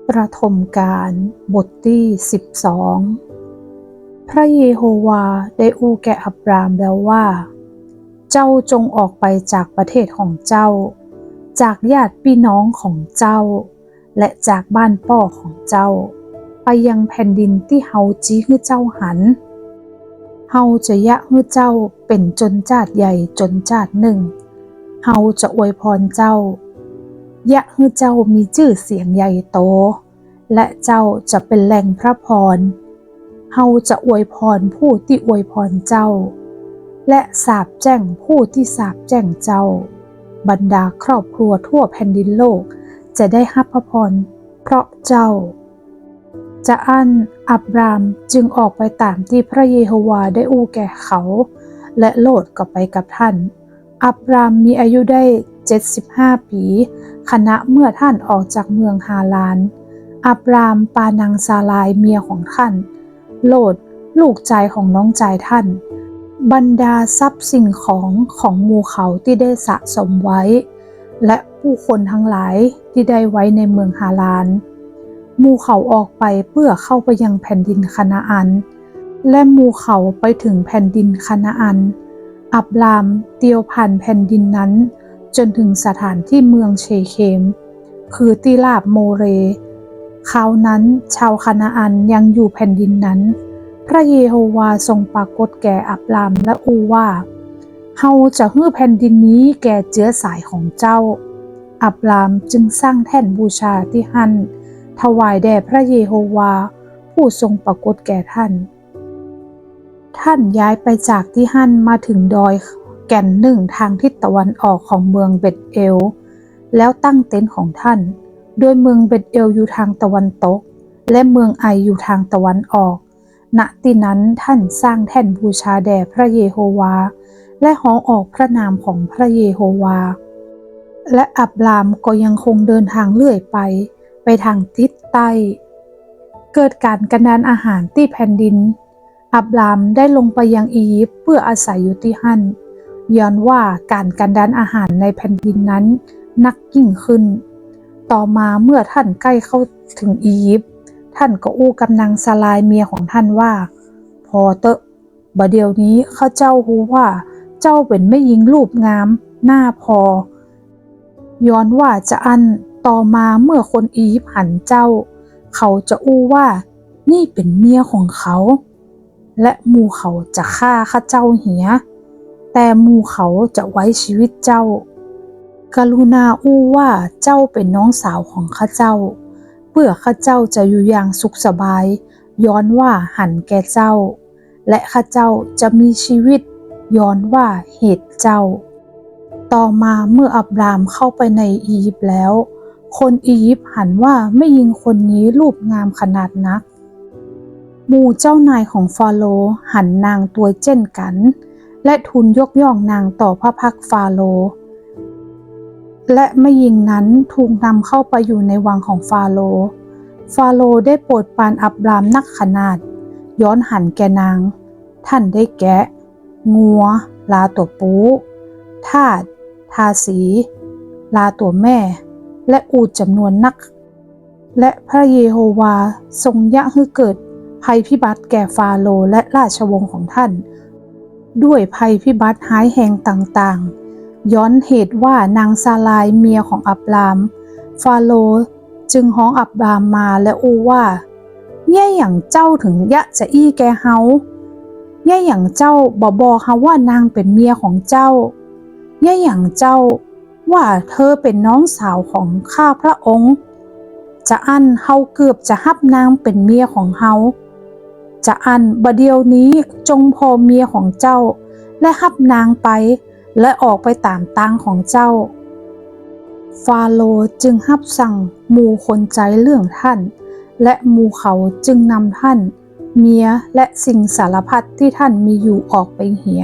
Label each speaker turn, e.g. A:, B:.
A: ประถมกาลบทที่12พระเยโฮวาได้อู้แก่อับรามแล้วว่าเจ้าจงออกไปจากประเทศของเจ้าจากญาติพี่น้องของเจ้าและจากบ้านพ่อของเจ้าไปยังแผ่นดินที่เฮาจี้ให้เจ้าหันเฮาจะยะให้เจ้าเป็นจนชาติใหญ่จนชาติหนึ่งเฮาจะอวยพรเจ้ายะให้เจ้ามีชื่อเสียงใหญ่โตและเจ้าจะเป็นแหล่งพระพรเฮาจะอวยพรผู้ที่อวยพรเจ้าและสาปแช่งผู้ที่สาปแช่งเจ้าบรรดาครอบครัวทั่วแผ่นดินโลกจะได้รับพระพรเพราะเจ้าจะอับรามจึงออกไปตามที่พระเยโฮวาได้อู้แก่เขาและโลดก็ไปกับท่านอับรามมีอายุได้75 ปีขณะเมื่อท่านออกจากเมืองฮาลานอับรามปานางซาลายเมียของท่านโลดลูกชายของน้องชายท่านบรรดาทรัพย์สิ่งของหมู่เขาที่ได้สะสมไว้และผู้คนทั้งหลายที่ได้ไว้ในเมืองฮาลานหมู่เขาออกไปเพื่อเข้าไปยังแผ่นดินคานาอันและหมู่เขาไปถึงแผ่นดินคานาอันอับรามเตียวผ่านแผ่นดินนั้นจนถึงสถานที่เมืองเชเคมคือที่ราบโมเรคราวนั้นชาวคานาอันยังอยู่แผ่นดินนั้นพระเยโฮวาทรงปรากฏแก่อับรามและอู้ว่าเฮาจะให้แผ่นดินนี้แก่เชื้อสายของเจ้าอับรามจึงสร้างแท่นบูชาที่หันถวายแด่พระเยโฮวาผู้ทรงปรากฏแก่ท่านย้ายไปจากที่หันมาถึงดอยแก่นหนึ่งทางทิศตะวันออกของเมืองเบธเอลแล้วตั้งเต็นท์ของท่านโดยเมืองเบธเอลอยู่ทางตะวันตกและเมืองไออยู่ทางตะวันออกณที่นั้นท่านสร้างแท่นบูชาแด่พระเยโฮวาและฮ้องออกพระนามของพระเยโฮวาและอับรามก็ยังคงเดินทางเรื่อยไปทางทิศใต้เกิดการกันดารอาหารที่แผ่นดินอับรามได้ลงไปยังอียิปต์เพื่ออาศัยอยู่ที่นั่นย้อนว่าการกันดารอาหารในแผ่นดินนั้นนักยิ่งขึ้นต่อมาเมื่อท่านใกล้เข้าถึงอียิปต์ท่านก็อู้กับนางซาลายเมียของท่านว่าพอเตอะบัดเดี๋ยวนี้ข้าเจ้าฮู้ว่าเจ้าเป็นแม่หญิงรูปงามหน้าพอย้อนว่าจะต่อมาเมื่อคนอียิปต์หันเจ้าเขาจะอู้ว่านี่เป็นเมียของเขาและหมู่เขาจะฆ่าข้าเจ้าเหียแต่หมู่เขาจะไว้ชีวิตเจ้ากรุณาอู้ว่าเจ้าเป็นน้องสาวของข้าเจ้าเพื่อข้าเจ้าจะอยู่อย่างสุขสบายย้อนว่าหันแก่เจ้าและข้าเจ้าจะมีชีวิตย้อนว่าเหตุเจ้าต่อมาเมื่ออับรามเข้าไปในอียิปต์แล้วคนอียิปต์หันว่าไม่ยิงคนนี้รูปงามขนาดนักหมู่เจ้านายของฟาโรห์หันนางตัวเช่นกันและทูลยกย่องนางต่อพระพักฟาโรห์และแม่หญิงนั้นถูกนำเข้าไปอยู่ในวังของฟาโรห์ได้โปรดปรานอับรามนักขนาดย้อนหันแก่นางท่านได้แกะงัวลาตัวปูทาสทาสีลาตัวแม่และอูฐจำนวนนักและพระเยโฮวาทรงยะให้เกิดภัยพิบัติแก่ฟาโรห์และราชวงศ์ของท่านด้วยภัยพิบัติร้ายแรงต่างๆย้อนเหตุว่านางซาลายเมียของอับรามฟาโรห์จึงฮ้องอับรามมาและอู้ว่าแย่อย่างเจ้าถึงยะจะอี้แกเฮาแย่อย่างเจ้าบอกเฮาว่านางเป็นเมียของเจ้าแย่อย่างเจ้าว่าเธอเป็นน้องสาวของข้าพระองค์จะเฮาเกือบจะฮับนางเป็นเมียของเฮาจะบัดเดี๋ยวนี้จงพอเมียของเจ้าและฮับนางไปและออกไปตามทางของเจ้าฟาโรห์จึงฮับสั่งหมู่คนใจเรื่องท่านและหมู่เขาจึงนำท่านเมียและสิ่งสารพัดที่ท่านมีอยู่ออกไปเหีย